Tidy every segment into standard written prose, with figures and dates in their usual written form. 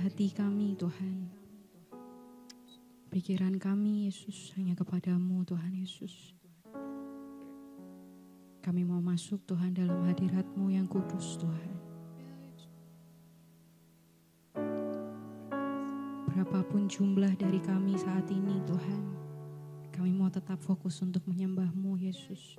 hati kami Tuhan. Pikiran kami Yesus hanya kepadamu Tuhan Yesus. Kami mau masuk Tuhan dalam hadirat-Mu yang kudus Tuhan. Berapapun jumlah dari kami saat ini Tuhan, kami mau tetap fokus untuk menyembah-Mu Yesus.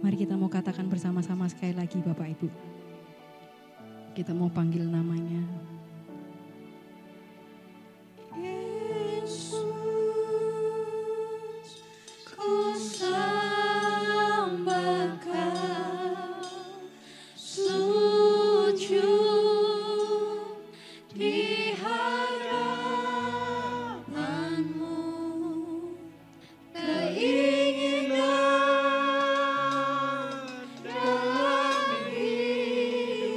Mari kita mau katakan bersama-sama sekali lagi Bapak Ibu. Kita mau panggil namanya. Yesus, ku sembah Kau, sujud di hadapan-Mu, keinginan dalam hidupku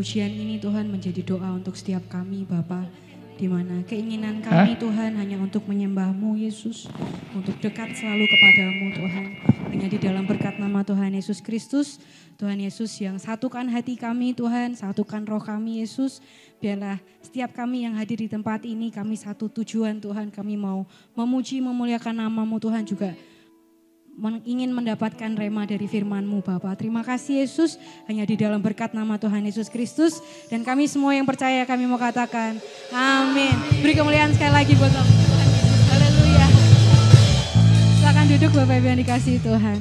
pujian ini Tuhan menjadi doa untuk setiap kami Bapa, di mana keinginan kami Tuhan hanya untuk menyembah-Mu Yesus, untuk dekat selalu kepadamu Tuhan. Hanya di dalam berkat nama Tuhan Yesus Kristus, Tuhan Yesus yang satukan hati kami Tuhan, satukan roh kami Yesus. Biarlah setiap kami yang hadir di tempat ini, kami satu tujuan Tuhan, kami mau memuji memuliakan nama-Mu Tuhan, juga ingin mendapatkan rema dari firman-Mu Bapa. Terima kasih Yesus, hanya di dalam berkat nama Tuhan Yesus Kristus. Dan kami semua yang percaya kami mau katakan amin. Beri kemuliaan sekali lagi buat Tuhan Yesus. Haleluya. Silakan duduk Bapak Ibu yang dikasihi Tuhan.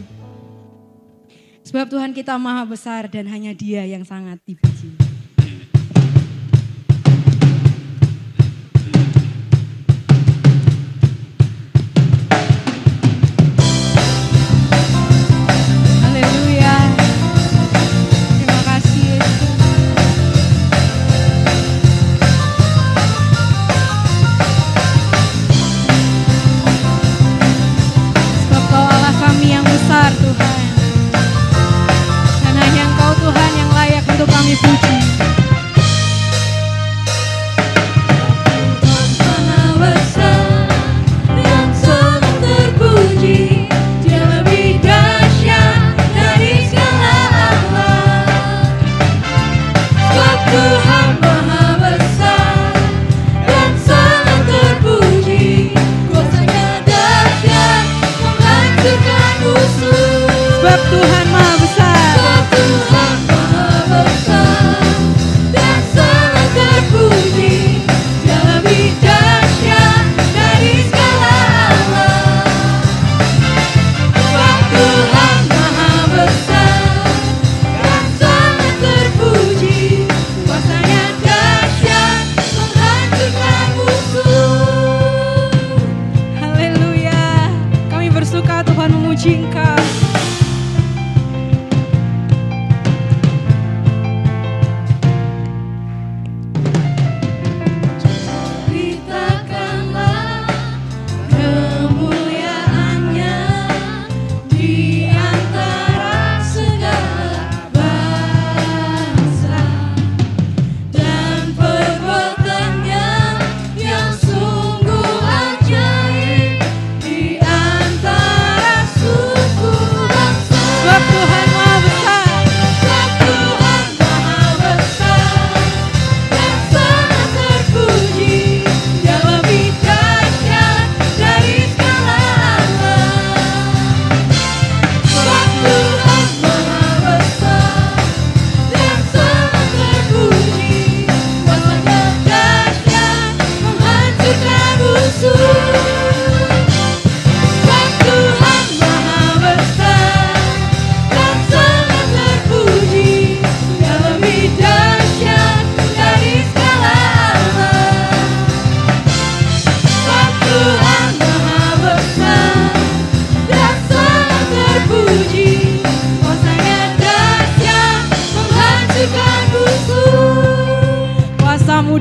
Sebab Tuhan kita maha besar dan hanya Dia yang sangat dipuji. Kami puji.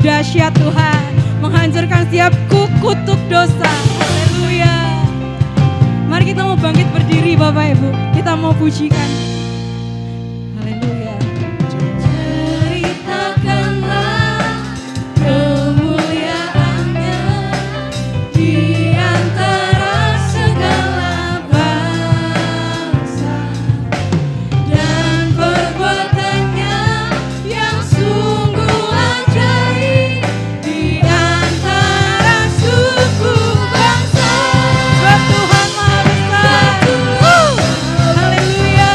Dahsyat Tuhan, menghancurkan setiap kutuk dosa. Haleluya. Mari kita mau bangkit berdiri Bapak Ibu, kita mau pujikan. Haleluya. Ceritakanlah kemuliaan-Nya di antara segala bangsa, dan perbuatan-Nya yang sungguh ajaib di antara suku bangsa. Sebab Tuhan Maha Besar. Haleluya.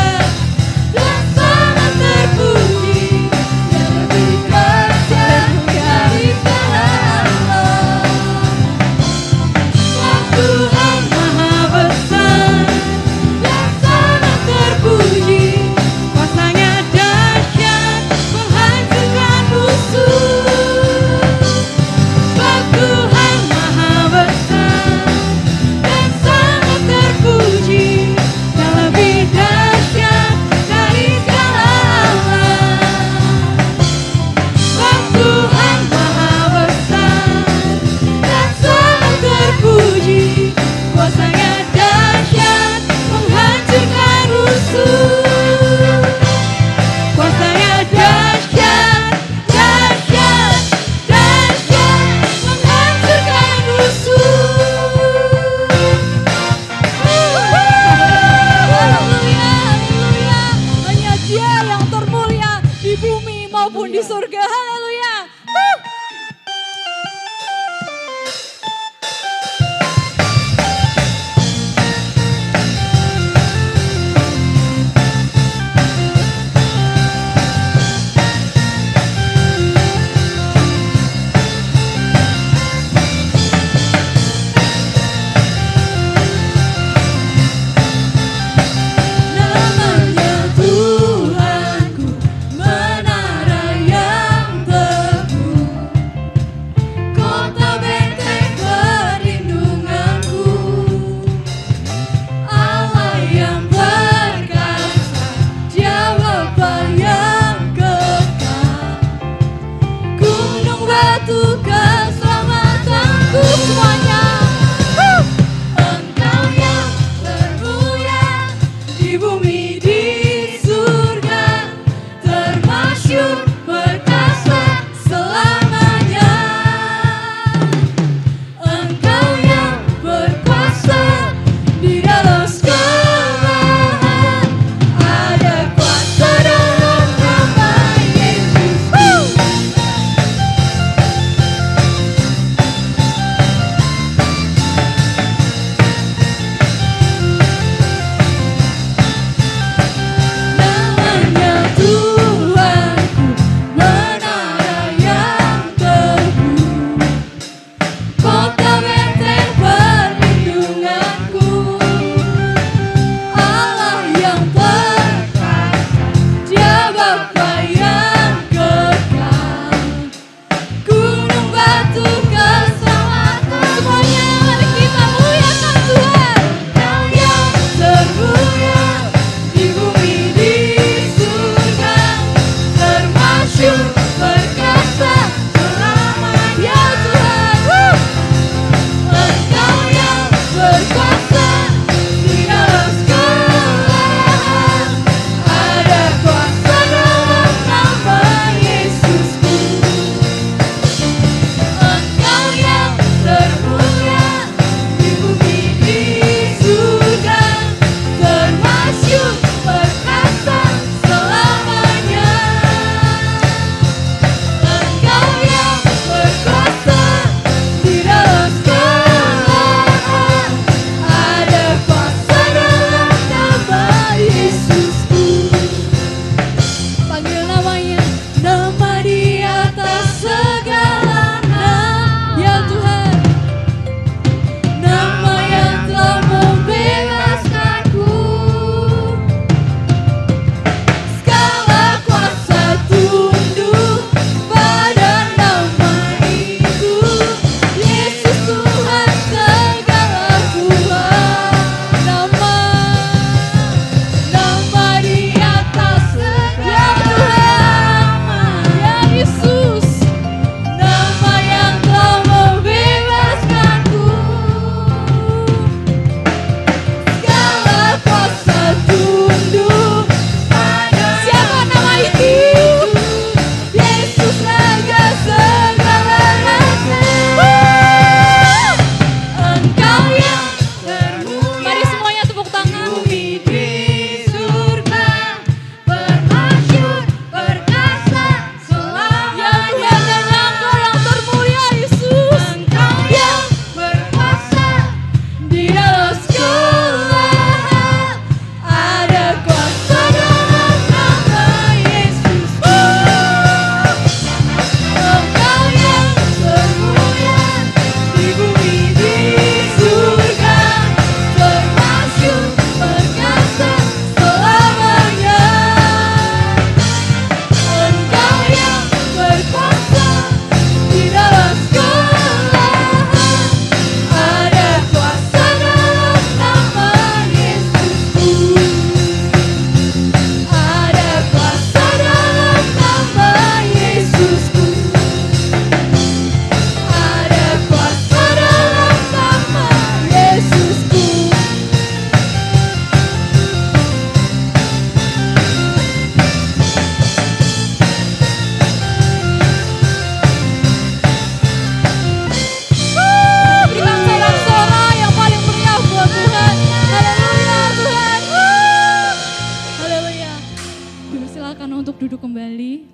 duduk kembali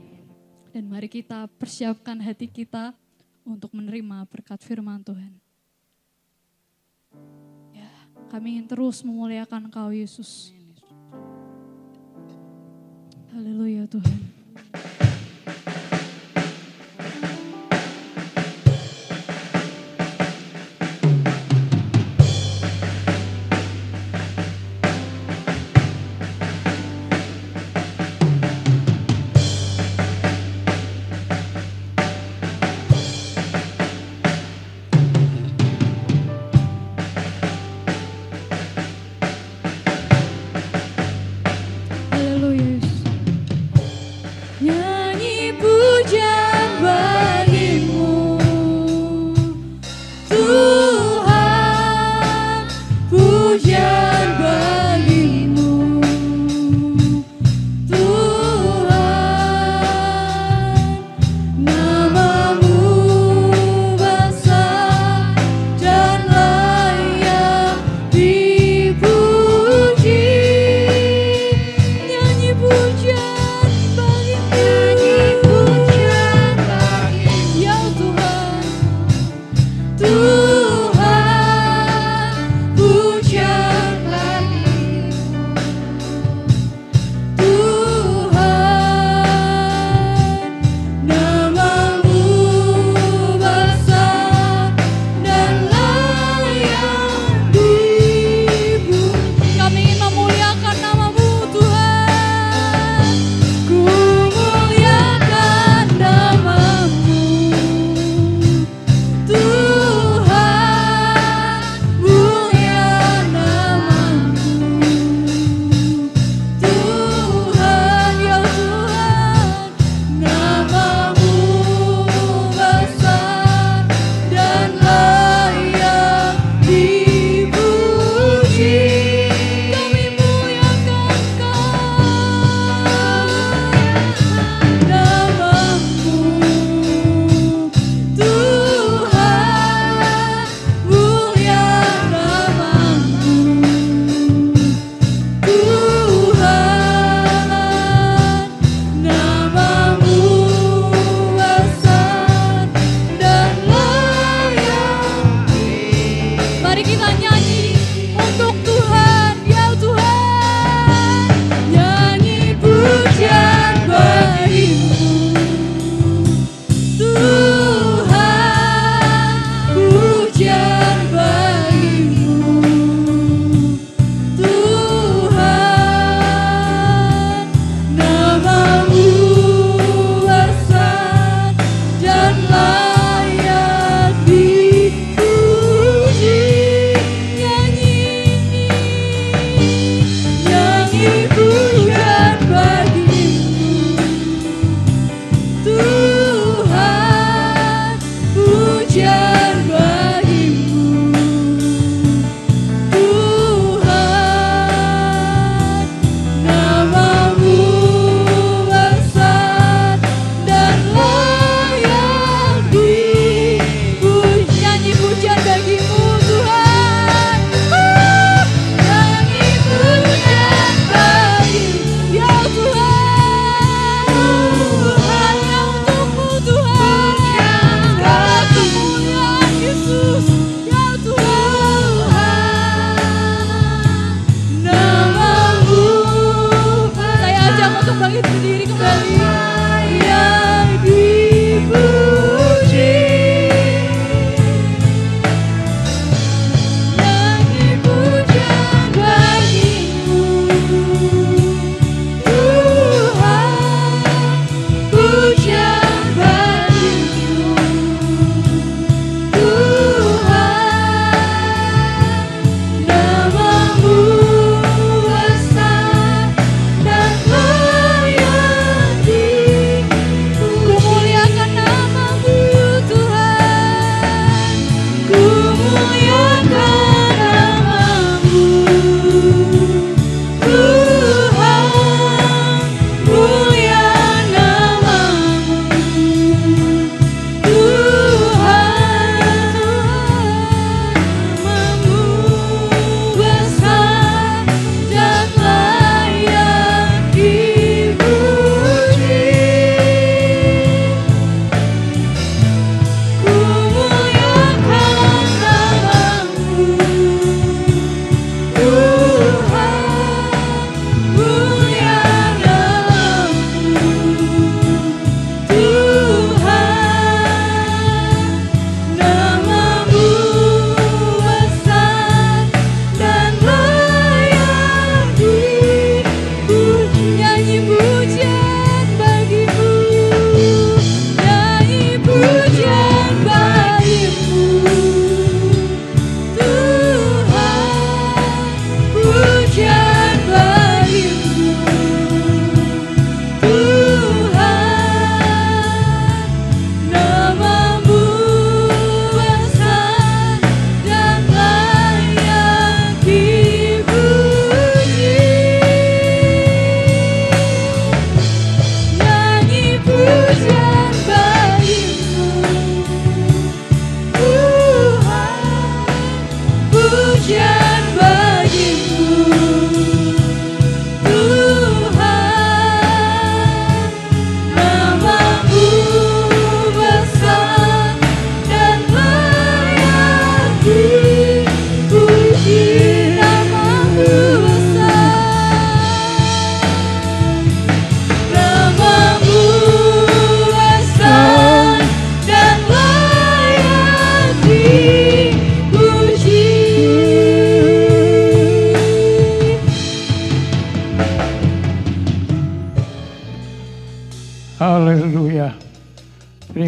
dan mari kita persiapkan hati kita untuk menerima berkat firman Tuhan. Ya, kami ingin terus memuliakan Engkau Yesus. Haleluya Tuhan. Haleluya Yesus.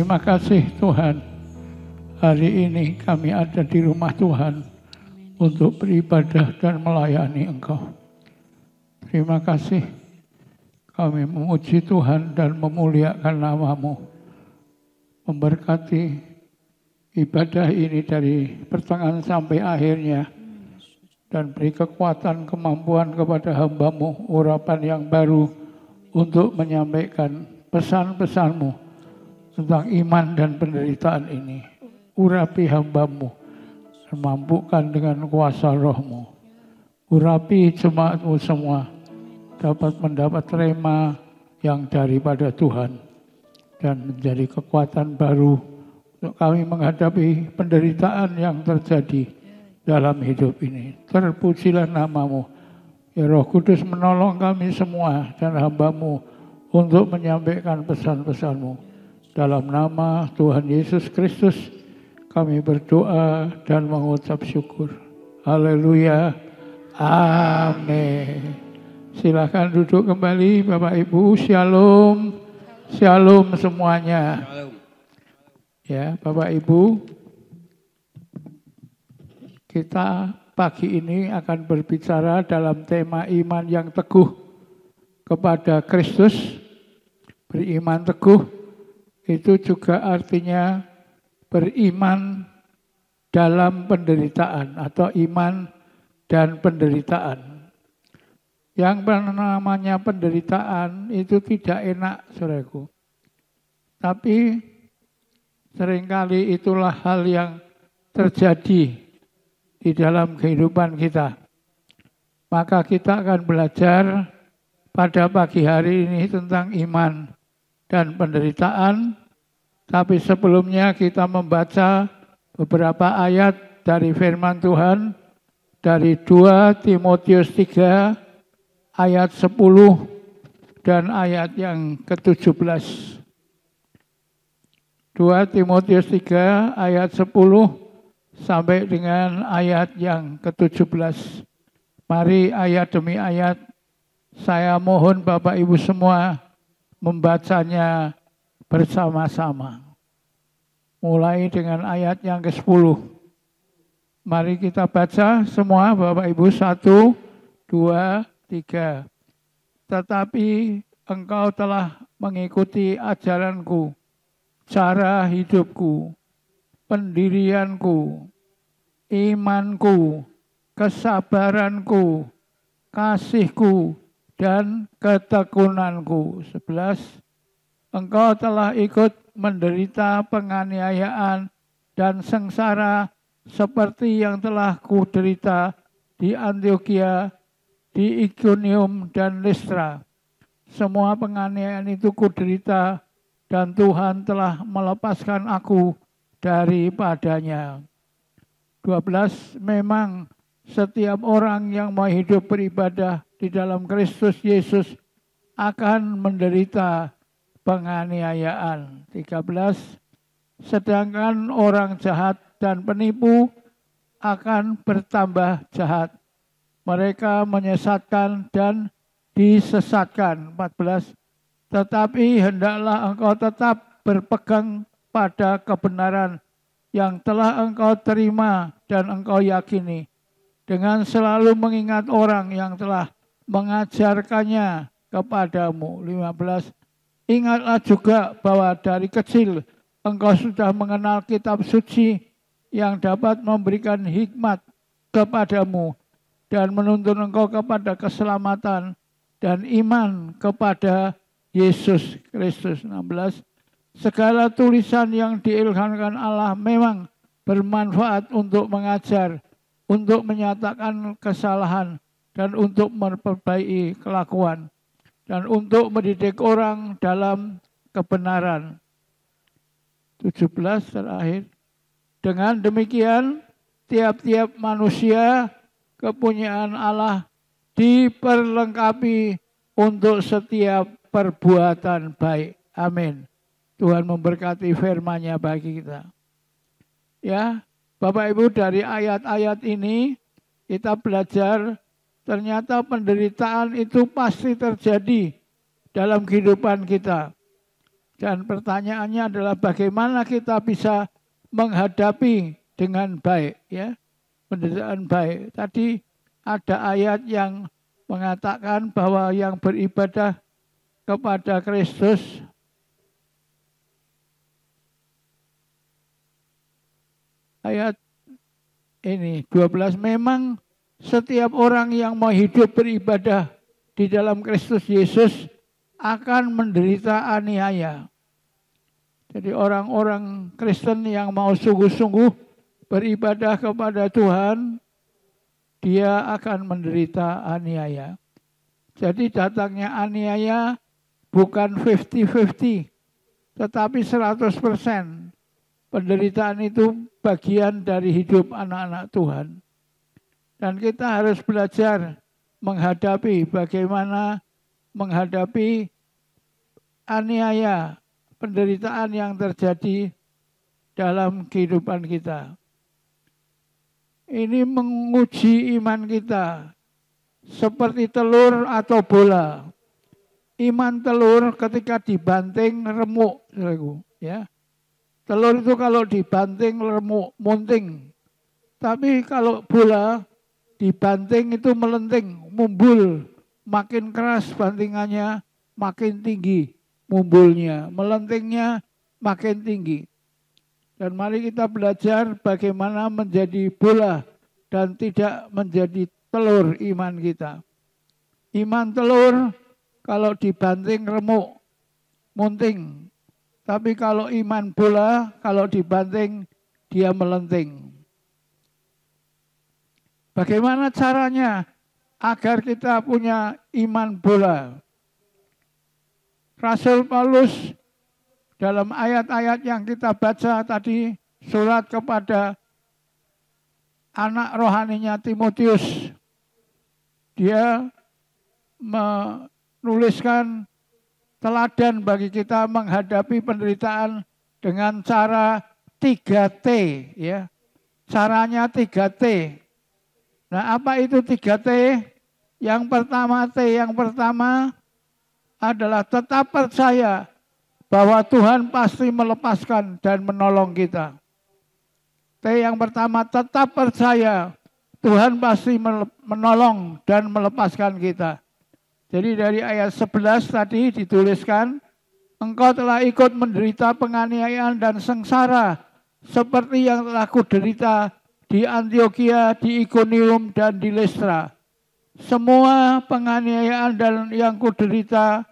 Terima kasih Tuhan, hari ini kami ada di rumah Tuhan untuk beribadah dan melayani Engkau. Terima kasih kami memuji Tuhan dan memuliakan nama-Mu. Memberkati ibadah ini dari pertengahan sampai akhirnya. Dan beri kekuatan, kemampuan kepada hamba-Mu, urapan yang baru untuk menyampaikan pesan-pesan-Mu tentang iman dan penderitaan ini. Urapi hamba-Mu, mampukan dengan kuasa Roh-Mu. Urapi jemaat-Mu semua, dapat mendapat rema yang daripada Tuhan. Dan menjadi kekuatan baru untuk kami menghadapi penderitaan yang terjadi dalam hidup ini. Terpujilah nama-Mu. Ya Roh Kudus menolong kami semua dan hamba-Mu untuk menyampaikan pesan-pesan-Mu. Dalam nama Tuhan Yesus Kristus kami berdoa dan mengucap syukur. Haleluya. Amin. Silakan duduk kembali Bapak Ibu. Shalom. Shalom semuanya. Ya Bapak Ibu. Kita pagi ini akan berbicara dalam tema iman yang teguh kepada Kristus. Beriman teguh itu juga artinya beriman dalam penderitaan atau iman dan penderitaan. Yang namanya penderitaan itu tidak enak, saudaraku. Tapi seringkali itulah hal yang terjadi di dalam kehidupan kita. Maka kita akan belajar pada pagi hari ini tentang iman dan penderitaan. Tapi sebelumnya kita membaca beberapa ayat dari firman Tuhan dari 2 Timotius 3 ayat 10 dan ayat yang ke-17. 2 Timotius 3 ayat 10 sampai dengan ayat yang ke-17. Mari ayat demi ayat saya mohon Bapak Ibu semua membacanya bersama-sama. Mulai dengan ayat yang ke-10. Mari kita baca semua Bapak Ibu. 1, 2, 3. Tetapi engkau telah mengikuti ajaranku, cara hidupku, pendirianku, imanku, kesabaranku, kasihku, dan ketekunanku. 11. Engkau telah ikut menderita penganiayaan dan sengsara seperti yang telah kuderita di Antiokhia, di Ikonium, dan Listra. Semua penganiayaan itu kuderita dan Tuhan telah melepaskan aku daripadanya. 12. Memang setiap orang yang mau hidup beribadah di dalam Kristus Yesus akan menderita penganiayaan. 13. Sedangkan orang jahat dan penipu akan bertambah jahat. Mereka menyesatkan dan disesatkan. 14. Tetapi hendaklah engkau tetap berpegang pada kebenaran yang telah engkau terima dan engkau yakini, dengan selalu mengingat orang yang telah mengajarkannya kepadamu. 15. Ingatlah juga bahwa dari kecil engkau sudah mengenal kitab suci yang dapat memberikan hikmat kepadamu dan menuntun engkau kepada keselamatan dan iman kepada Yesus Kristus. 16. Segala tulisan yang diilhamkan Allah memang bermanfaat untuk mengajar, untuk menyatakan kesalahan, dan untuk memperbaiki kelakuan, dan untuk mendidik orang dalam kebenaran. 17 terakhir. Dengan demikian, tiap-tiap manusia kepunyaan Allah diperlengkapi untuk setiap perbuatan baik. Amin. Tuhan memberkati firman-Nya bagi kita. Ya, Bapak Ibu, dari ayat-ayat ini kita belajar ternyata penderitaan itu pasti terjadi dalam kehidupan kita. Dan pertanyaannya adalah bagaimana kita bisa menghadapi dengan baik, ya, penderitaan baik. Tadi ada ayat yang mengatakan bahwa yang beribadah kepada Kristus ayat ini 12, memang setiap orang yang mau hidup beribadah di dalam Kristus Yesus akan menderita aniaya. Jadi orang-orang Kristen yang mau sungguh-sungguh beribadah kepada Tuhan, dia akan menderita aniaya. Jadi datangnya aniaya bukan 50-50, tetapi 100%. Penderitaan itu bagian dari hidup anak-anak Tuhan. Dan kita harus belajar menghadapi bagaimana menghadapi aniaya, penderitaan yang terjadi dalam kehidupan kita. Ini menguji iman kita seperti telur atau bola. Iman telur ketika dibanting remuk, ya. Telur itu kalau dibanting remuk, munting. Tapi kalau bola dibanting itu melenting, mumbul. Makin keras bantingannya, makin tinggi mumbulnya. Melentingnya makin tinggi. Dan mari kita belajar bagaimana menjadi bola dan tidak menjadi telur iman kita. Iman telur kalau dibanting remuk, munting. Tapi kalau iman bola, kalau dibanting dia melenting. Bagaimana caranya agar kita punya iman bola? Rasul Paulus dalam ayat-ayat yang kita baca tadi, surat kepada anak rohaninya Timotius, dia menuliskan teladan bagi kita menghadapi penderitaan dengan cara 3T, ya. Caranya 3T. Nah, apa itu 3T? Yang pertama adalah tetap percaya bahwa Tuhan pasti melepaskan dan menolong kita. T yang pertama, tetap percaya Tuhan pasti menolong dan melepaskan kita. Jadi dari ayat 11 tadi dituliskan, engkau telah ikut menderita penganiayaan dan sengsara seperti yang telah kuderita di Antiokhia, di Ikonium, dan di Listra. Semua penganiayaan dan yang kuderita,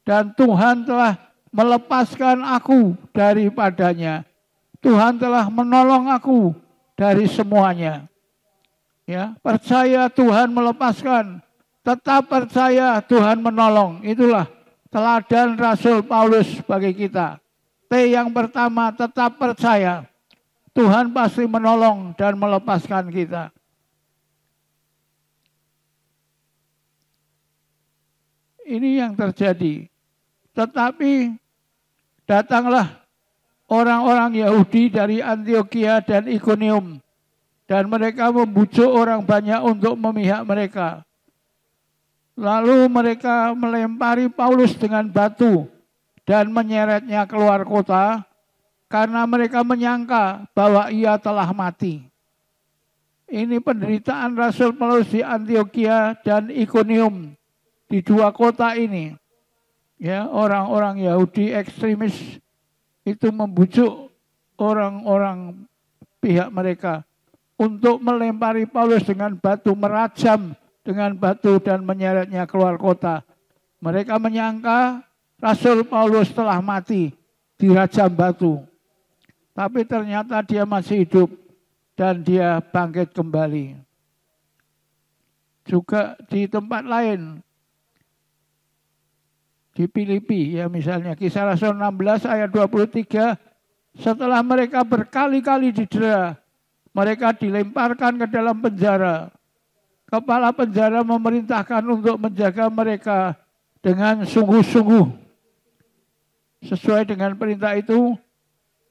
dan Tuhan telah melepaskan aku daripadanya. Tuhan telah menolong aku dari semuanya. Ya, percaya Tuhan melepaskan, tetap percaya Tuhan menolong. Itulah teladan Rasul Paulus bagi kita. T yang pertama, tetap percaya Tuhan pasti menolong dan melepaskan kita. Ini yang terjadi. Tetapi datanglah orang-orang Yahudi dari Antiokhia dan Ikonium, dan mereka membujuk orang banyak untuk memihak mereka. Lalu mereka melempari Paulus dengan batu dan menyeretnya keluar kota karena mereka menyangka bahwa ia telah mati. Ini penderitaan Rasul Paulus di Antiokhia dan Ikonium, di dua kota ini. Ya, orang-orang Yahudi ekstremis itu membujuk orang-orang pihak mereka untuk melempari Paulus dengan batu, merajam dengan batu dan menyeretnya keluar kota. Mereka menyangka Rasul Paulus telah mati, dirajam batu. Tapi ternyata dia masih hidup dan dia bangkit kembali. Juga di tempat lain, di Filipi, ya misalnya Kisah Rasul 16 ayat 23, setelah mereka berkali-kali didera, mereka dilemparkan ke dalam penjara. Kepala penjara memerintahkan untuk menjaga mereka dengan sungguh-sungguh. Sesuai dengan perintah itu,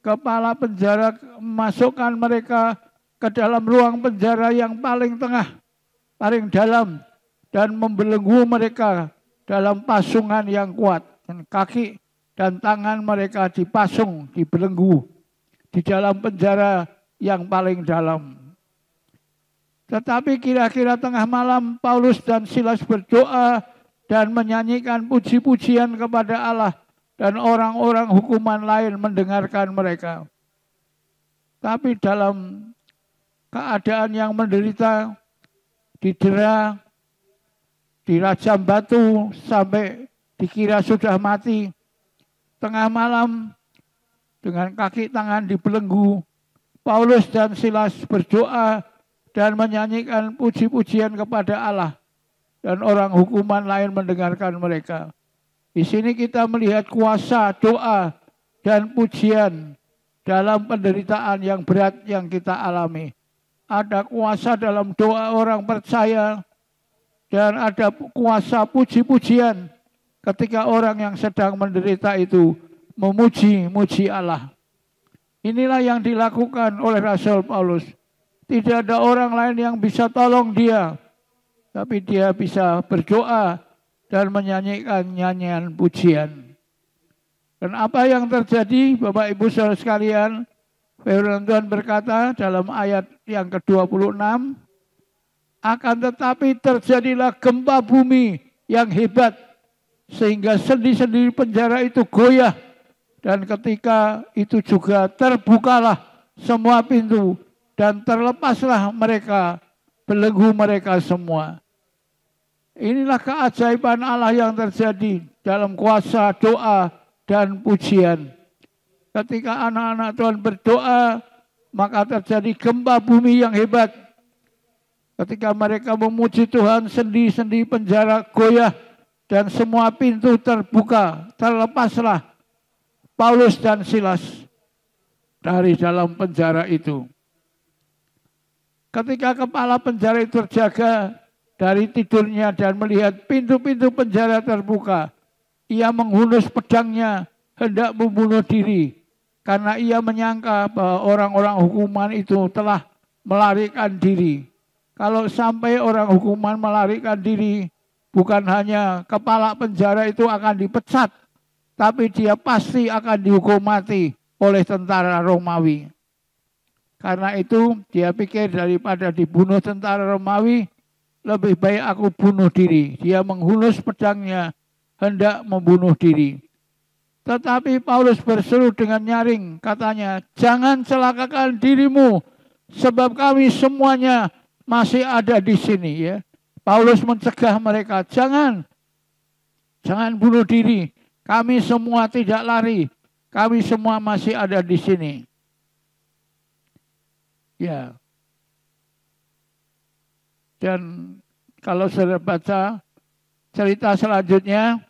kepala penjara memasukkan mereka ke dalam ruang penjara yang paling tengah, paling dalam, dan membelenggu mereka dalam pasungan yang kuat. Dan kaki dan tangan mereka dipasung, dibelenggu di dalam penjara yang paling dalam. Tetapi kira-kira tengah malam Paulus dan Silas berdoa dan menyanyikan puji-pujian kepada Allah, dan orang-orang hukuman lain mendengarkan mereka. Tapi dalam keadaan yang menderita, didera, dirajam batu sampai dikira sudah mati, tengah malam dengan kaki tangan dibelenggu, Paulus dan Silas berdoa dan menyanyikan puji-pujian kepada Allah, dan orang hukuman lain mendengarkan mereka. Di sini kita melihat kuasa doa dan pujian dalam penderitaan yang berat yang kita alami. Ada kuasa dalam doa orang percaya, dan ada kuasa puji-pujian ketika orang yang sedang menderita itu memuji-muji Allah. Inilah yang dilakukan oleh Rasul Paulus. Tidak ada orang lain yang bisa tolong dia, tapi dia bisa berdoa dan menyanyikan nyanyian pujian. Dan apa yang terjadi, Bapak Ibu Saudara sekalian, firman Tuhan berkata dalam ayat yang ke-26, akan tetapi terjadilah gempa bumi yang hebat, sehingga sendi-sendi penjara itu goyah, dan ketika itu juga terbukalah semua pintu, dan terlepaslah mereka, belenggu mereka semua. Inilah keajaiban Allah yang terjadi dalam kuasa doa dan pujian. Ketika anak-anak Tuhan berdoa, maka terjadi gempa bumi yang hebat. Ketika mereka memuji Tuhan, sendi-sendi penjara goyah dan semua pintu terbuka, terlepaslah Paulus dan Silas dari dalam penjara itu. Ketika kepala penjara itu terjaga dari tidurnya dan melihat pintu-pintu penjara terbuka, ia menghunus pedangnya hendak membunuh diri, karena ia menyangka bahwa orang-orang hukuman itu telah melarikan diri. Kalau sampai orang hukuman melarikan diri, bukan hanya kepala penjara itu akan dipecat, tapi dia pasti akan dihukum mati oleh tentara Romawi. Karena itu dia pikir daripada dibunuh tentara Romawi, lebih baik aku bunuh diri. Dia menghunus pedangnya hendak membunuh diri. Tetapi Paulus berseru dengan nyaring, katanya, jangan celakakan dirimu, sebab kami semuanya masih ada di sini. Ya, Paulus mencegah mereka, jangan bunuh diri. Kami semua tidak lari, kami semua masih ada di sini. Ya. Dan kalau saudara baca cerita selanjutnya,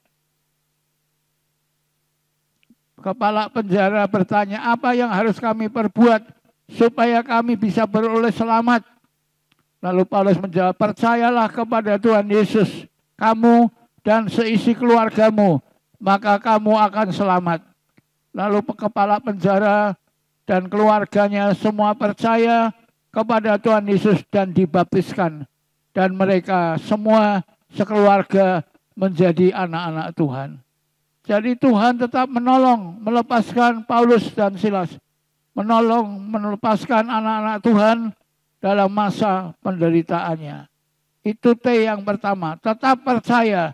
kepala penjara bertanya, apa yang harus kami perbuat supaya kami bisa beroleh selamat? Lalu Paulus menjawab, percayalah kepada Tuhan Yesus, kamu dan seisi keluargamu, maka kamu akan selamat. Lalu kepala penjara dan keluarganya semua percaya kepada Tuhan Yesus dan dibaptiskan. Dan mereka semua sekeluarga menjadi anak-anak Tuhan. Jadi Tuhan tetap menolong, melepaskan Paulus dan Silas. Melepaskan anak-anak Tuhan dalam masa penderitaannya. Itu T yang pertama. Tetap percaya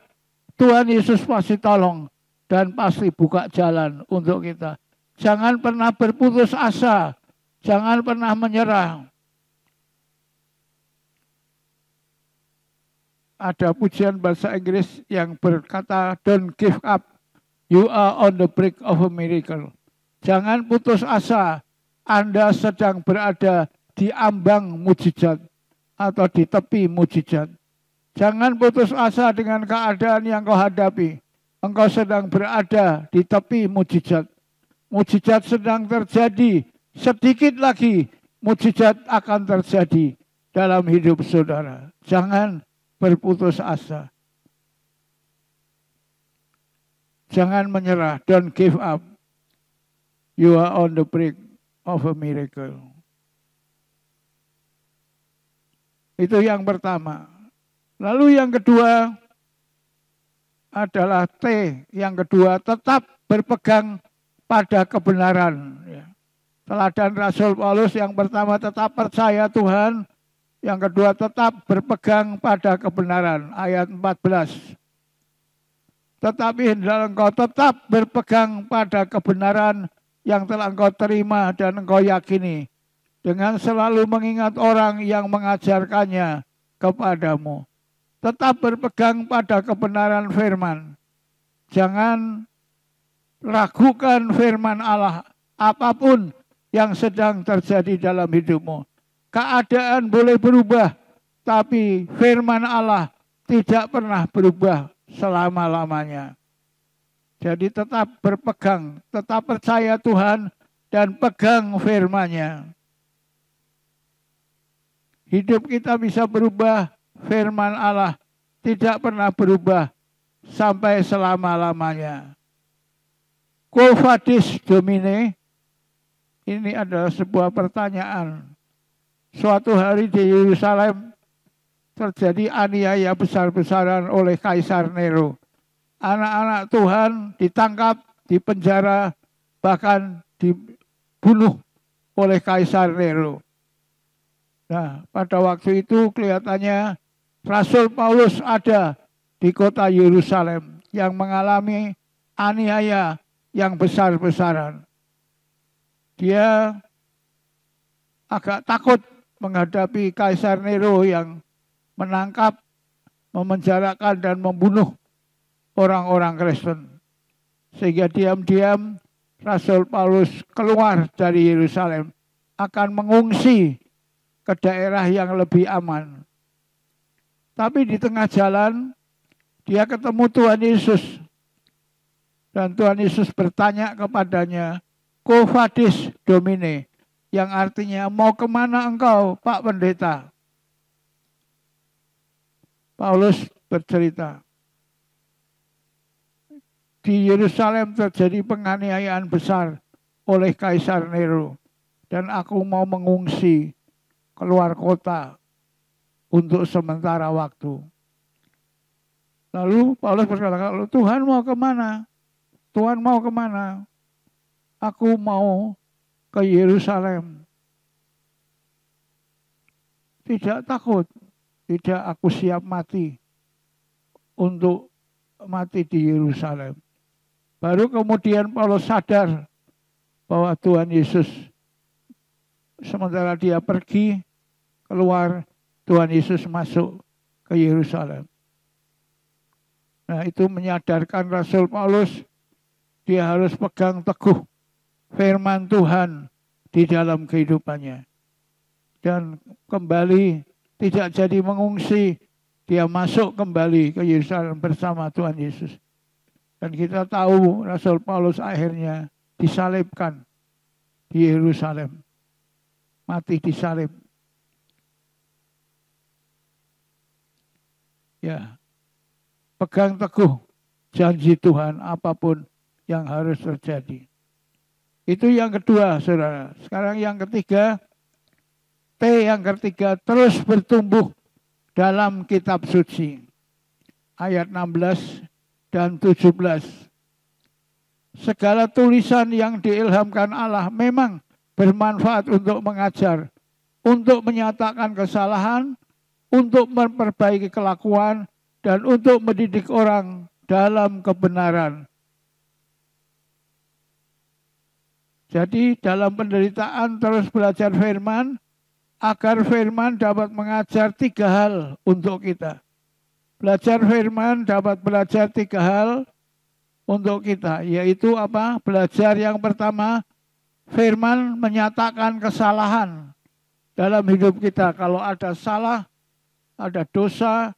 Tuhan Yesus pasti tolong dan pasti buka jalan untuk kita. Jangan pernah berputus asa. Jangan pernah menyerah. Ada pujian bahasa Inggris yang berkata, don't give up. You are on the brink of a miracle. Jangan putus asa. Anda sedang berada di ambang mujizat atau di tepi mujizat. Jangan putus asa dengan keadaan yang kau hadapi. Engkau sedang berada di tepi mujizat. Mujizat sedang terjadi. Sedikit lagi mujizat akan terjadi dalam hidup saudara. Jangan berputus asa. Jangan menyerah. Don't give up. You are on the brink of a miracle. Itu yang pertama. Lalu yang kedua, adalah T. Yang kedua, tetap berpegang pada kebenaran. Ya. Teladan Rasul Paulus yang pertama tetap percaya Tuhan. Yang kedua tetap berpegang pada kebenaran. Ayat 14. Tetapi hendaklah engkau tetap berpegang pada kebenaran yang telah engkau terima dan engkau yakini. Dengan selalu mengingat orang yang mengajarkannya kepadamu. Tetap berpegang pada kebenaran firman. Jangan ragukan firman Allah apapun yang sedang terjadi dalam hidupmu. Keadaan boleh berubah, tapi firman Allah tidak pernah berubah selama-lamanya. Jadi tetap berpegang, tetap percaya Tuhan dan pegang firman-Nya. Hidup kita bisa berubah, firman Allah tidak pernah berubah sampai selama-lamanya. Quo vadis Domine, ini adalah sebuah pertanyaan. Suatu hari di Yerusalem terjadi aniaya besar-besaran oleh Kaisar Nero. Anak-anak Tuhan ditangkap, dipenjara, bahkan dibunuh oleh Kaisar Nero. Nah, pada waktu itu kelihatannya Rasul Paulus ada di kota Yerusalem yang mengalami aniaya yang besar-besaran. Dia agak takut menghadapi Kaisar Nero yang menangkap, memenjarakan dan membunuh orang-orang Kristen. Sehingga diam-diam Rasul Paulus keluar dari Yerusalem, akan mengungsi ke daerah yang lebih aman. Tapi di tengah jalan dia ketemu Tuhan Yesus. Dan Tuhan Yesus bertanya kepadanya, Quo vadis Domine, yang artinya mau kemana engkau Pak Pendeta? Paulus bercerita, di Yerusalem terjadi penganiayaan besar oleh Kaisar Nero. Dan aku mau mengungsi keluar kota untuk sementara waktu. Lalu Paulus berkata, Tuhan mau kemana? Tuhan mau kemana? Aku mau ke Yerusalem. Tidak takut, tidak, aku siap mati untuk mati di Yerusalem. Baru kemudian Paulus sadar bahwa Tuhan Yesus, sementara dia pergi keluar, Tuhan Yesus masuk ke Yerusalem. Nah, itu menyadarkan Rasul Paulus, dia harus pegang teguh firman Tuhan di dalam kehidupannya. Dan kembali tidak jadi mengungsi, dia masuk kembali ke Yerusalem bersama Tuhan Yesus. Dan kita tahu Rasul Paulus akhirnya disalibkan di Yerusalem. Mati disalib. Ya, pegang teguh janji Tuhan apapun yang harus terjadi. Itu yang kedua, saudara. Sekarang yang ketiga, T yang ketiga, terus bertumbuh dalam kitab suci. Ayat 16 dan 17. Segala tulisan yang diilhamkan Allah memang bermanfaat untuk mengajar, untuk menyatakan kesalahan, untuk memperbaiki kelakuan, dan untuk mendidik orang dalam kebenaran. Jadi dalam penderitaan terus belajar firman, agar firman dapat mengajar 3 hal untuk kita. Belajar firman dapat belajar 3 hal untuk kita, yaitu apa? Belajar yang pertama, firman menyatakan kesalahan dalam hidup kita. Kalau ada salah, ada dosa,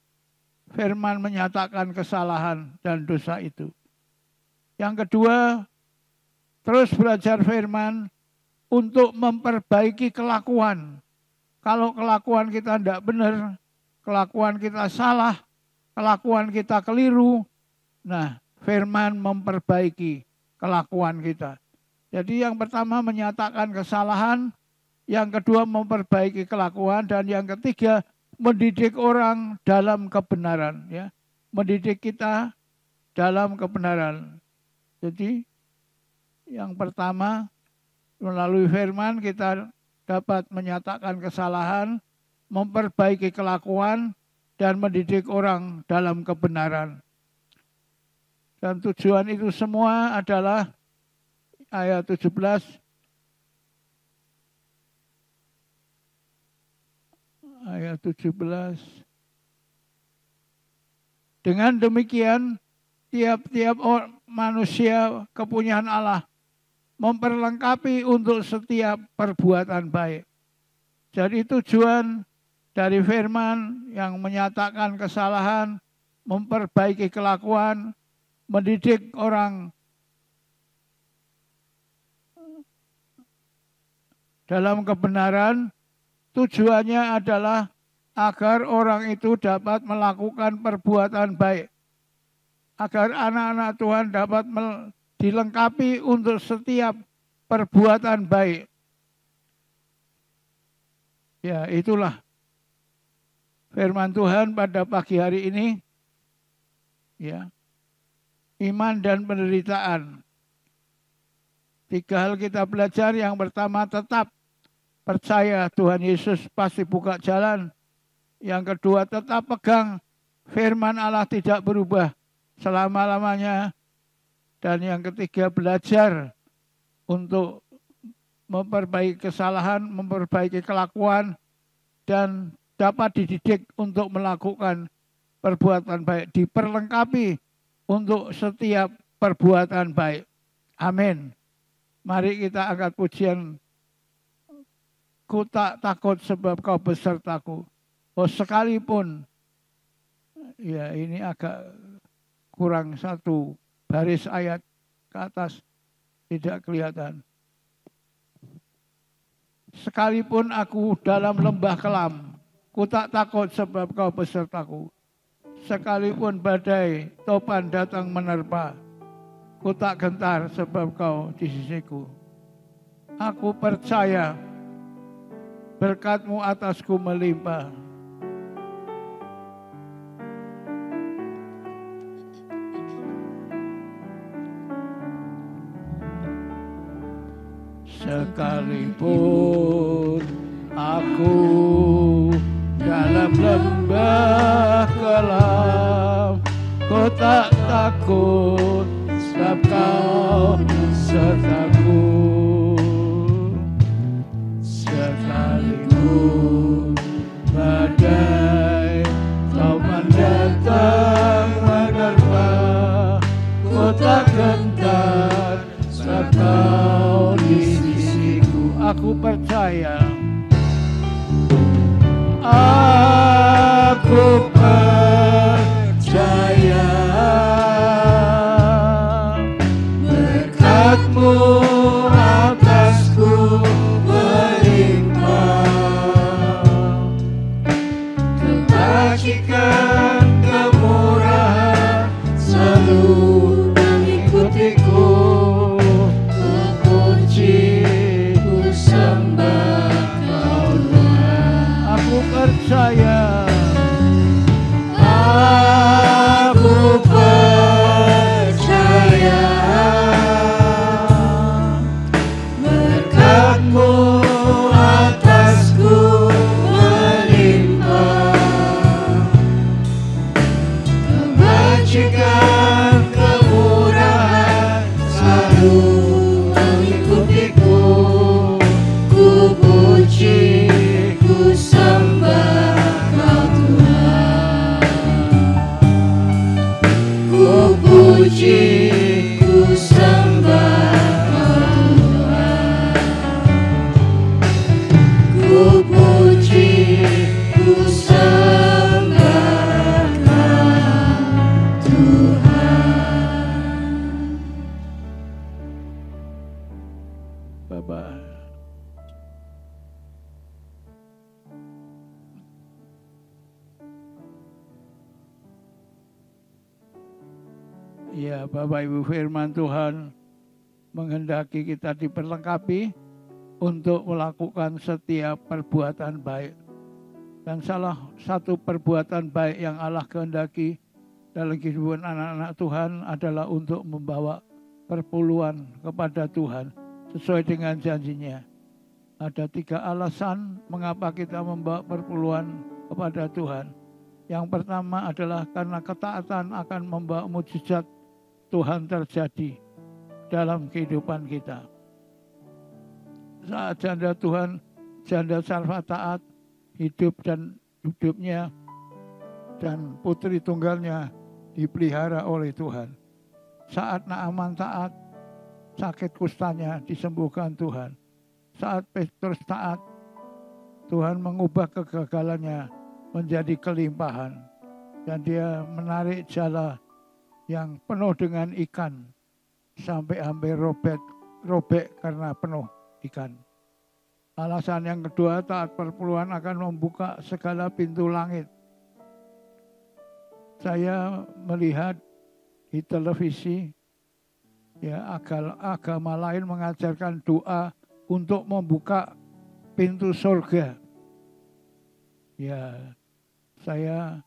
firman menyatakan kesalahan dan dosa itu. Yang kedua, terus belajar firman untuk memperbaiki kelakuan. Kalau kelakuan kita tidak benar, kelakuan kita salah, kelakuan kita keliru, nah firman memperbaiki kelakuan kita. Jadi yang pertama menyatakan kesalahan, yang kedua memperbaiki kelakuan, dan yang ketiga mendidik orang dalam kebenaran. Ya. Mendidik kita dalam kebenaran. Jadi yang pertama, melalui firman kita dapat menyatakan kesalahan, memperbaiki kelakuan, dan mendidik orang dalam kebenaran. Dan tujuan itu semua adalah ayat 17. Ayat 17. Dengan demikian, tiap-tiap manusia kepunyaan Allah memperlengkapi untuk setiap perbuatan baik. Jadi tujuan dari firman yang menyatakan kesalahan, memperbaiki kelakuan, mendidik orang dalam kebenaran, tujuannya adalah agar orang itu dapat melakukan perbuatan baik. Agar anak-anak Tuhan dapat dilengkapi untuk setiap perbuatan baik. Ya, itulah firman Tuhan pada pagi hari ini. Ya. Iman dan penderitaan. 3 hal kita belajar. Yang pertama, tetap percaya Tuhan Yesus pasti buka jalan. Yang kedua, tetap pegang firman Allah tidak berubah selama-lamanya. Dan yang ketiga, belajar untuk memperbaiki kesalahan, memperbaiki kelakuan, dan dapat dididik untuk melakukan perbuatan baik, diperlengkapi untuk setiap perbuatan baik. Amin. Mari kita angkat pujian, ku tak takut sebab kau besertaku. Oh, sekalipun, ya ini agak kurang satu baris ayat ke atas, tidak kelihatan. Sekalipun aku dalam lembah kelam, ku tak takut sebab kau besertaku. Sekalipun badai topan datang menerpa, ku tak gentar sebab kau di sisiku. Aku percaya berkat-Mu atasku melimpah. Sekalipun aku dalam lembah kelam, ku tak takut sebab kau sertaku. Sekalipun badai topan datang menerpa, ku tak gentar sebab kau di sisiku. Aku percaya, aku percaya berkat-Mu atasku melimpah, kebajikan kemurahan selalu mengikutiku. Ku puji, ku sembah Kau Tuhan. Aku percaya, aku percaya berkat-Mu atasku melimpah, kebajikan kemurahan selalu mengikutiku. Ku puji, ku sembah Kau Tuhan. Ku puji, ku sembah Kau Tuhan. Ku puji, ku sembah Kau Tuhan. Bapak, ya, Bapak Ibu, firman Tuhan menghendaki kita diperlengkapi untuk melakukan setiap perbuatan baik. Dan salah satu perbuatan baik yang Allah kehendaki dalam kehidupan anak-anak Tuhan adalah untuk membawa perpuluhan kepada Tuhan sesuai dengan janjinya. Ada 3 alasan mengapa kita membawa perpuluhan kepada Tuhan. Yang pertama adalah karena ketaatan akan membawa mujizat Tuhan terjadi dalam kehidupan kita. Saat janda Tuhan, janda Sarfat taat, hidup dan hidupnya dan putri tunggalnya dipelihara oleh Tuhan. Saat Naaman taat, sakit kustanya disembuhkan Tuhan. Saat Petrus taat, Tuhan mengubah kegagalannya menjadi kelimpahan. Dan dia menarik jala yang penuh dengan ikan sampai hampir robek karena penuh ikan. Alasan yang kedua, taat perpuluhan akan membuka segala pintu langit. Saya melihat di televisi ya agama lain mengajarkan doa untuk membuka pintu surga. Ya, saya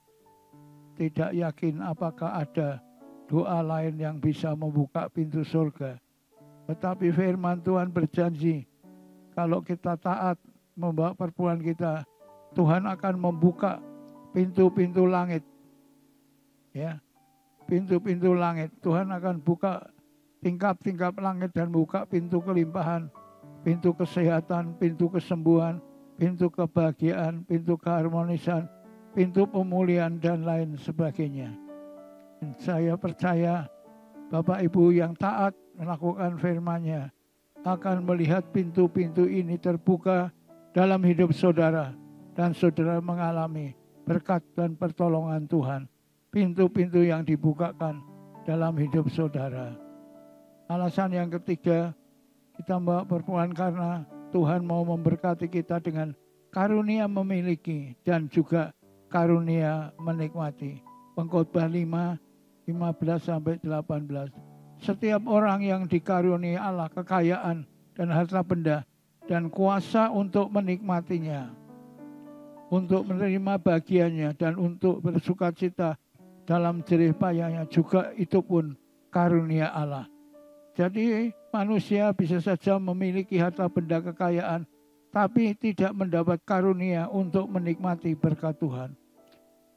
tidak yakin apakah ada doa lain yang bisa membuka pintu surga. Tetapi firman Tuhan berjanji, kalau kita taat membawa perpuluhan kita, Tuhan akan membuka pintu-pintu langit. Ya, pintu-pintu langit. Tuhan akan buka tingkap-tingkap langit dan buka pintu kelimpahan, pintu kesehatan, pintu kesembuhan, pintu kebahagiaan, pintu keharmonisan, pintu pemulihan, dan lain sebagainya. Dan saya percaya Bapak Ibu yang taat melakukan firman-Nya akan melihat pintu-pintu ini terbuka dalam hidup saudara, dan saudara mengalami berkat dan pertolongan Tuhan. Pintu-pintu yang dibukakan dalam hidup saudara. Alasan yang ketiga, kita membawa perpuluhan karena Tuhan mau memberkati kita dengan karunia memiliki dan juga karunia menikmati. Pengkhotbah 5:15-18. Setiap orang yang dikaruniai Allah kekayaan dan harta benda dan kuasa untuk menikmatinya, untuk menerima bagiannya dan untuk bersukacita dalam jerih payahnya, juga itu pun karunia Allah. Jadi manusia bisa saja memiliki harta benda kekayaan, tapi tidak mendapat karunia untuk menikmati berkat Tuhan.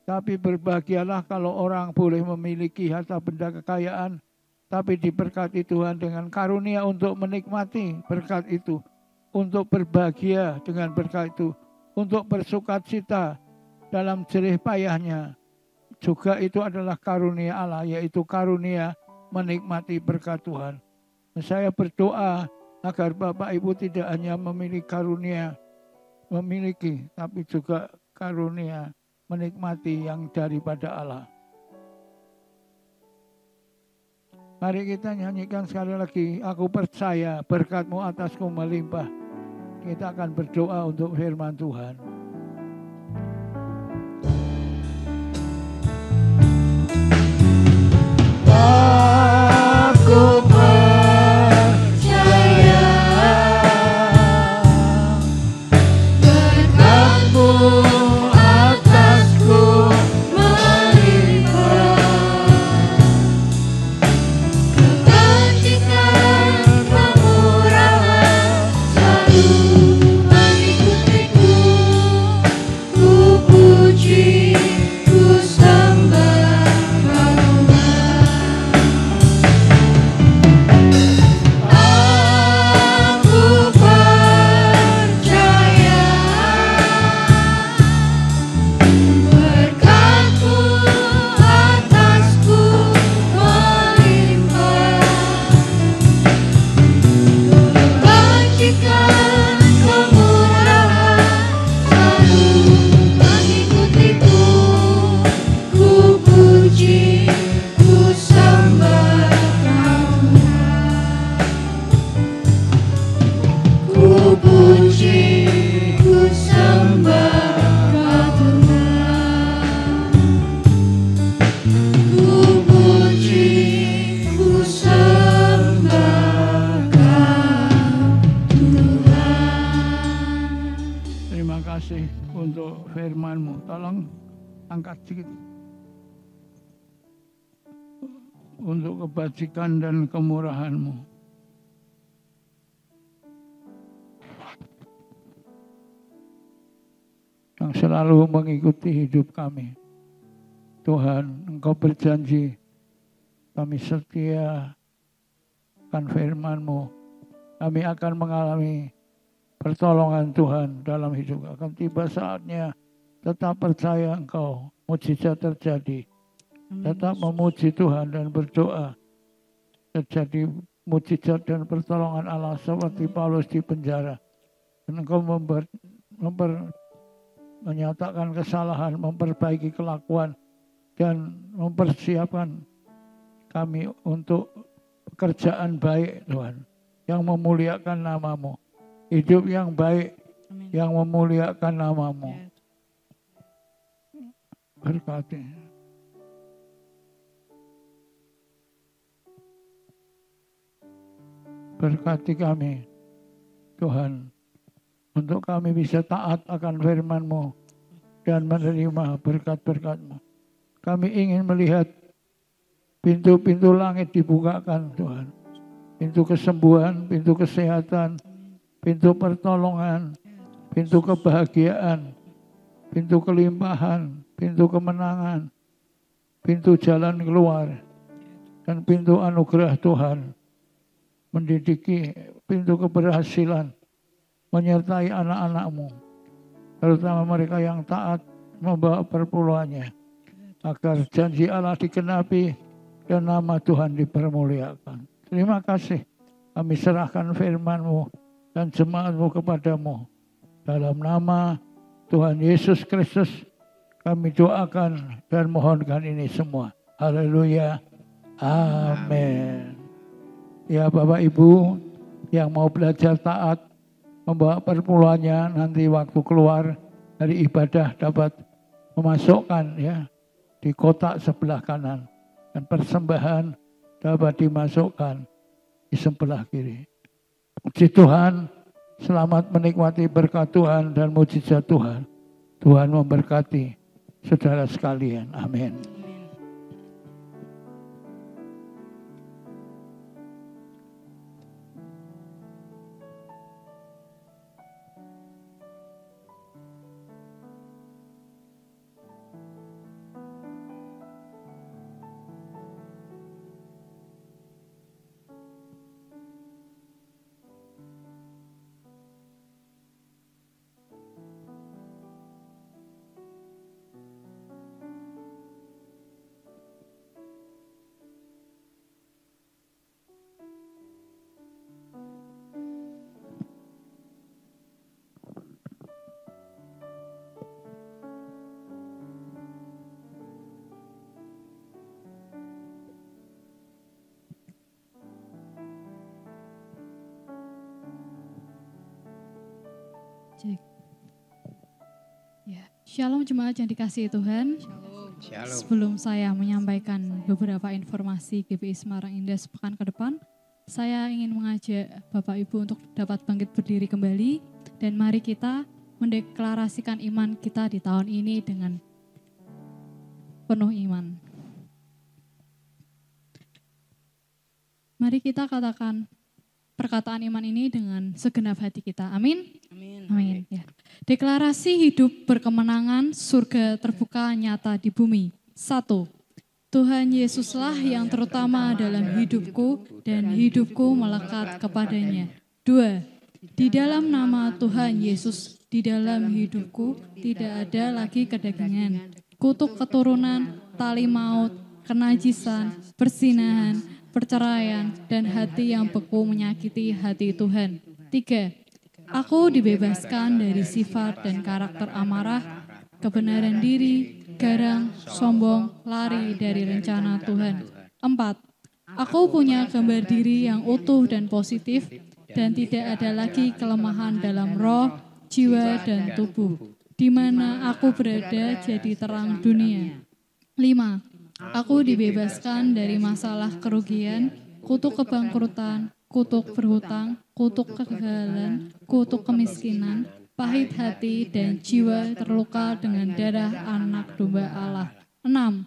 Tapi berbahagialah kalau orang boleh memiliki harta benda kekayaan, tapi diberkati Tuhan dengan karunia untuk menikmati berkat itu, untuk berbahagia dengan berkat itu, untuk bersukacita dalam jerih payahnya. Juga itu adalah karunia Allah, yaitu karunia menikmati berkat Tuhan. Saya berdoa agar Bapak Ibu tidak hanya memiliki, tapi juga karunia menikmati yang daripada Allah. Mari kita nyanyikan sekali lagi, aku percaya berkat-Mu atasku melimpah. Kita akan berdoa untuk firman Tuhan. Aku percaya berkat-Mu atasku melimpah. Kebajikan kemurahan selalu mengikutiku. Ku puji, ku sembah Kau. Aku percaya berkat-Mu atasku melimpah. Kebajikan kemurahan selalu mengikutiku. Ku puji, ku sembah Kau. Ku puji, ku sembah Kau Tuhan. Ku puji, ku sembah Kau Tuhan. Terima kasih untuk firman-Mu. Tolong angkat sedikit. untuk kebajikan dan kemurahan-Mu. Yang selalu mengikuti hidup kami. Tuhan, Engkau berjanji kami setia akan firman-Mu. Kami akan mengalami pertolongan Tuhan dalam hidup. Akan tiba saatnya tetap percaya Engkau, mujizat terjadi. Tetap memuji Tuhan dan berdoa. Terjadi mujizat dan pertolongan Allah seperti Paulus di penjara. Dan Engkau menyatakan kesalahan, memperbaiki kelakuan, dan mempersiapkan kami untuk pekerjaan baik Tuhan, yang memuliakan nama-Mu. Hidup yang baik, Amin. yang memuliakan nama-Mu. Ya. Berkati. Berkati kami, Tuhan, untuk kami bisa taat akan firman-Mu dan menerima berkat-berkat-Mu. Kami ingin melihat pintu-pintu langit dibukakan, Tuhan. Pintu kesembuhan, pintu kesehatan, pintu pertolongan, pintu kebahagiaan, pintu kelimpahan, pintu kemenangan, pintu jalan keluar, dan pintu anugerah Tuhan. Mendidiki pintu keberhasilan, menyertai anak-anak-Mu, terutama mereka yang taat membawa perpuluhannya, agar janji Allah dikenapi dan nama Tuhan dipermuliakan. Terima kasih, kami serahkan firman-Mu dan jemaat-Mu kepadamu. Dalam nama Tuhan Yesus Kristus kami doakan dan mohonkan ini semua. Haleluya. Amin. Ya Bapak Ibu yang mau belajar taat, membawa perpuluhannya, nanti waktu keluar dari ibadah dapat memasukkan ya di kotak sebelah kanan, dan persembahan dapat dimasukkan di sebelah kiri. Puji Tuhan, selamat menikmati berkat Tuhan dan mujizat Tuhan. Tuhan memberkati saudara sekalian. Amin. Cek. Ya, Shalom jemaat yang dikasihi Tuhan. Shalom. Sebelum saya menyampaikan beberapa informasi GPI Semarang Indah sepekan ke depan, saya ingin mengajak Bapak Ibu untuk dapat bangkit berdiri kembali dan mari kita mendeklarasikan iman kita di tahun ini dengan penuh iman. Mari kita katakan perkataan iman ini dengan segenap hati kita. Amin. Amin. Ya. Deklarasi hidup berkemenangan, surga terbuka nyata di bumi. 1. Tuhan Yesuslah yang terutama dalam hidupku dan hidupku melekat kepadanya. 2. Di dalam nama Tuhan Yesus, di dalam hidupku tidak ada lagi kedagingan, kutuk keturunan, tali maut, kenajisan, persinahan, perceraian, dan hati yang beku menyakiti hati Tuhan. 3. Aku dibebaskan dari sifat dan karakter amarah, kebenaran diri, garang, sombong, lari dari rencana Tuhan. 4. Aku punya gambar diri yang utuh dan positif, dan tidak ada lagi kelemahan dalam roh, jiwa, dan tubuh, di mana aku berada jadi terang dunia. 5. Aku dibebaskan dari masalah kerugian, kutuk kebangkrutan, kutuk berhutang, kutuk kegagalan, kutuk kemiskinan, pahit hati, dan jiwa terluka dengan darah anak domba Allah. 6.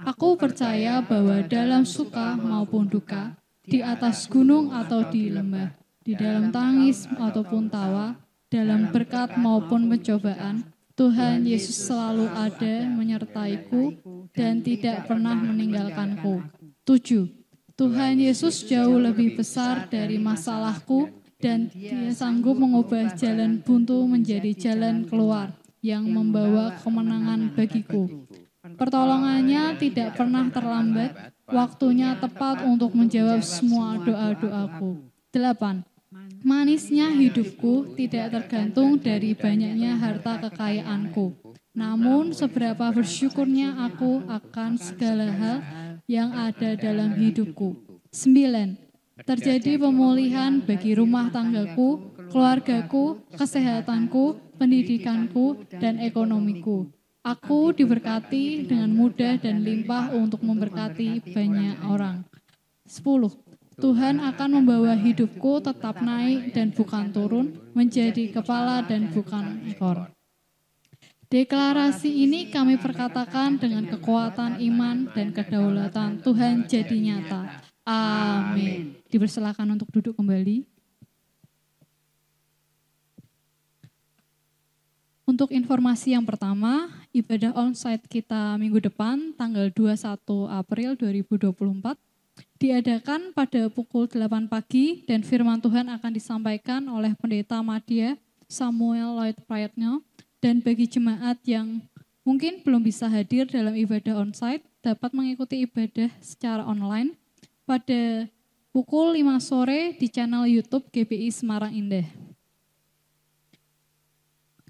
Aku percaya bahwa dalam suka maupun duka, di atas gunung atau di lembah, di dalam tangis ataupun tawa, dalam berkat maupun pencobaan, Tuhan Yesus selalu ada menyertaiku dan tidak pernah meninggalkanku. 7. Tuhan Yesus jauh lebih besar dari masalahku dan Dia sanggup mengubah jalan buntu menjadi jalan keluar yang membawa kemenangan bagiku. Pertolongannya tidak pernah terlambat, waktunya tepat untuk menjawab semua doa-doaku. 8. Manisnya hidupku tidak tergantung dari banyaknya harta kekayaanku. Namun seberapa bersyukurnya aku akan segala hal yang ada dalam hidupku. 9. Terjadi pemulihan bagi rumah tanggaku, keluargaku, kesehatanku, pendidikanku, dan ekonomiku. Aku diberkati dengan mudah dan limpah untuk memberkati banyak orang. 10. Tuhan akan membawa hidupku tetap naik dan bukan turun, menjadi kepala dan bukan ekor. Deklarasi ini kami perkatakan dengan kekuatan iman dan kedaulatan Tuhan jadi nyata. Amin. Dipersilakan untuk duduk kembali. Untuk informasi yang pertama, ibadah onsite kita minggu depan tanggal 21 April 2024 diadakan pada pukul 8 pagi dan firman Tuhan akan disampaikan oleh Pendeta Madya Samuel Lloyd Prayatno. Dan bagi jemaat yang mungkin belum bisa hadir dalam ibadah onsite, dapat mengikuti ibadah secara online pada pukul 5 sore di channel YouTube GBI Semarang Indah.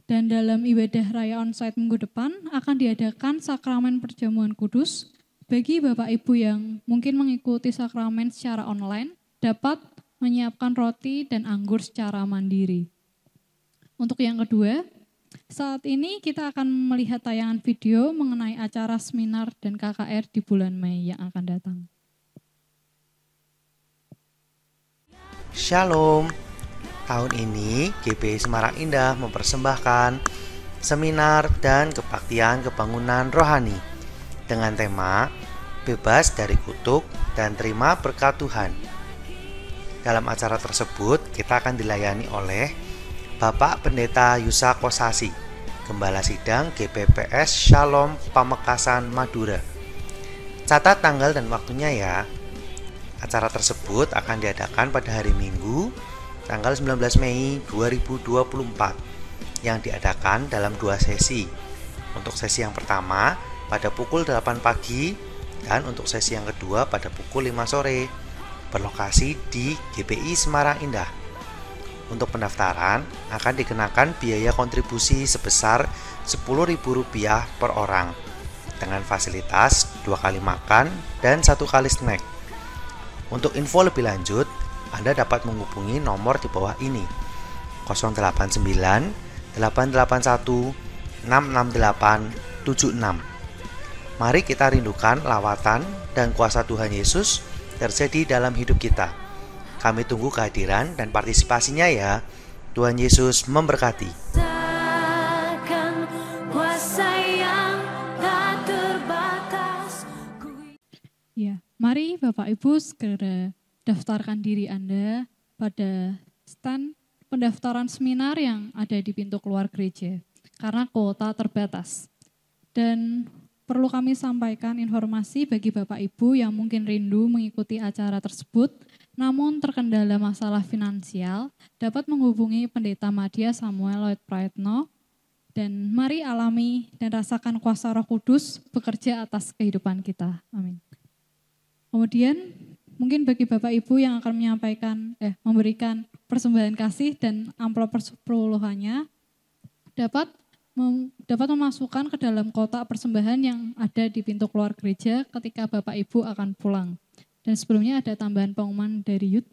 Dan dalam ibadah raya onsite minggu depan akan diadakan sakramen perjamuan kudus. Bagi Bapak Ibu yang mungkin mengikuti sakramen secara online, dapat menyiapkan roti dan anggur secara mandiri. Untuk yang kedua, saat ini kita akan melihat tayangan video mengenai acara seminar dan KKR di bulan Mei yang akan datang. Shalom. Tahun ini GBI Semarang Indah mempersembahkan seminar dan kebaktian kebangunan rohani dengan tema Bebas dari Kutuk dan Terima Berkat Tuhan. Dalam acara tersebut kita akan dilayani oleh Bapak Pendeta Yusa Kosasi, Gembala Sidang GPPS Shalom Pamekasan Madura. Catat tanggal dan waktunya ya. Acara tersebut akan diadakan pada hari Minggu tanggal 19 Mei 2024 yang diadakan dalam 2 sesi. Untuk sesi yang pertama pada pukul 8 pagi dan untuk sesi yang kedua pada pukul 5 sore, berlokasi di GBI Semarang Indah. Untuk pendaftaran akan dikenakan biaya kontribusi sebesar Rp10.000 per orang dengan fasilitas 2 kali makan dan 1 kali snack. Untuk info lebih lanjut, Anda dapat menghubungi nomor di bawah ini 089 881 66876. Mari kita rindukan lawatan dan kuasa Tuhan Yesus terjadi dalam hidup kita. Kami tunggu kehadiran dan partisipasinya ya. Tuhan Yesus memberkati. Ya, mari Bapak Ibu segera daftarkan diri Anda pada stand pendaftaran seminar yang ada di pintu keluar gereja, karena kuota terbatas. Dan perlu kami sampaikan informasi bagi Bapak Ibu yang mungkin rindu mengikuti acara tersebut, namun terkendala masalah finansial, dapat menghubungi Pendeta Madya Samuel Lloyd Prayatno, dan mari alami dan rasakan kuasa Roh Kudus bekerja atas kehidupan kita. Amin. Kemudian, mungkin bagi Bapak Ibu yang akan memberikan persembahan kasih dan amplop persepuluhannya, dapat memasukkan ke dalam kotak persembahan yang ada di pintu keluar gereja ketika Bapak Ibu akan pulang. Dan sebelumnya ada tambahan pengumuman dari Youth.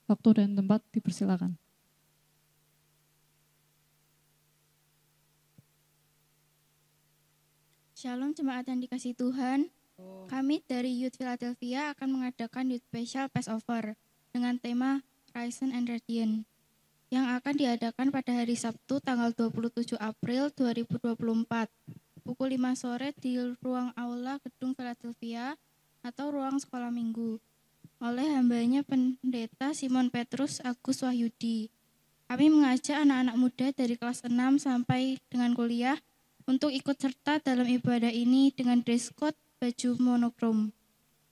Waktu dan tempat dipersilakan. Shalom jemaat yang dikasihi Tuhan. Kami dari Youth Philadelphia akan mengadakan Youth Special Passover dengan tema Risen and Radiant yang akan diadakan pada hari Sabtu tanggal 27 April 2024 pukul 5 sore di ruang aula Gedung Philadelphia atau ruang sekolah minggu oleh hambanya Pendeta Simon Petrus Agus Wahyudi. Kami mengajak anak-anak muda dari kelas 6 sampai dengan kuliah untuk ikut serta dalam ibadah ini dengan dress code baju monokrom.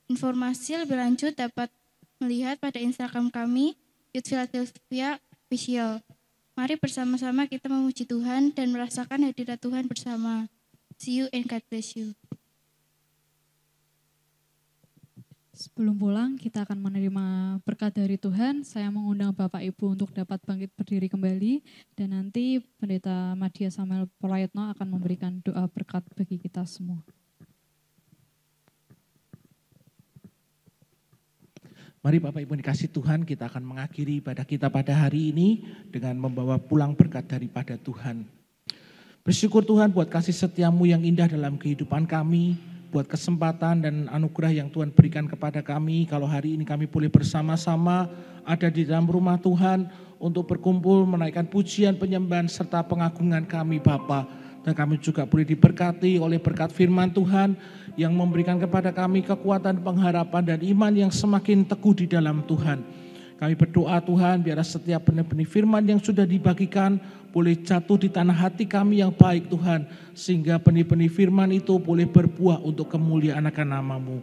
Informasi lebih lanjut dapat melihat pada Instagram kami, Youth Philadelphia Official. Mari bersama-sama kita memuji Tuhan dan merasakan hadirat Tuhan bersama. See you and God bless you. Sebelum pulang, kita akan menerima berkat dari Tuhan. Saya mengundang Bapak Ibu untuk dapat bangkit berdiri kembali. Dan nanti Pendeta Madya Samuel Prayitno akan memberikan doa berkat bagi kita semua. Mari Bapak Ibu dikasih Tuhan, kita akan mengakhiri ibadah kita pada hari ini dengan membawa pulang berkat daripada Tuhan. Bersyukur Tuhan buat kasih setia-Mu yang indah dalam kehidupan kami, buat kesempatan dan anugerah yang Tuhan berikan kepada kami. Kalau hari ini kami boleh bersama-sama ada di dalam rumah Tuhan untuk berkumpul menaikkan pujian, penyembahan serta pengagungan kami Bapa. Dan kami juga boleh diberkati oleh berkat firman Tuhan yang memberikan kepada kami kekuatan, pengharapan dan iman yang semakin teguh di dalam Tuhan. Kami berdoa Tuhan biar setiap benih-benih firman yang sudah dibagikan boleh jatuh di tanah hati kami yang baik Tuhan. Sehingga benih-benih firman itu boleh berbuah untuk kemuliaan akan nama-Mu.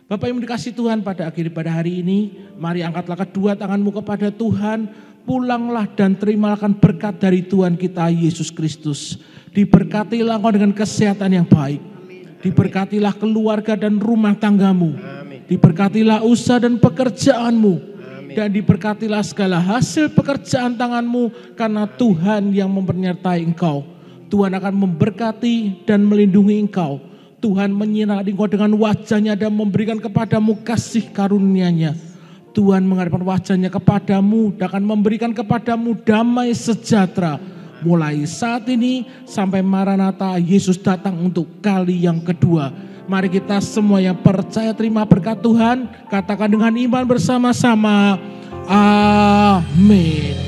Bapak yang dikasih Tuhan pada hari ini, mari angkatlah kedua tanganmu kepada Tuhan. Pulanglah dan terimalah berkat dari Tuhan kita Yesus Kristus. Diberkatilah engkau dengan kesehatan yang baik. Diberkatilah keluarga dan rumah tanggamu. Diberkatilah usaha dan pekerjaanmu. Dan diberkatilah segala hasil pekerjaan tanganmu karena Tuhan yang menyertai engkau. Tuhan akan memberkati dan melindungi engkau. Tuhan menyinari engkau dengan wajahnya dan memberikan kepadamu kasih karunia-Nya. Tuhan menghadapkan wajahnya kepadamu dan akan memberikan kepadamu damai sejahtera. Mulai saat ini sampai Maranatha Yesus datang untuk kali yang kedua. Mari kita semua yang percaya terima berkat Tuhan, katakan dengan iman bersama-sama. Amin.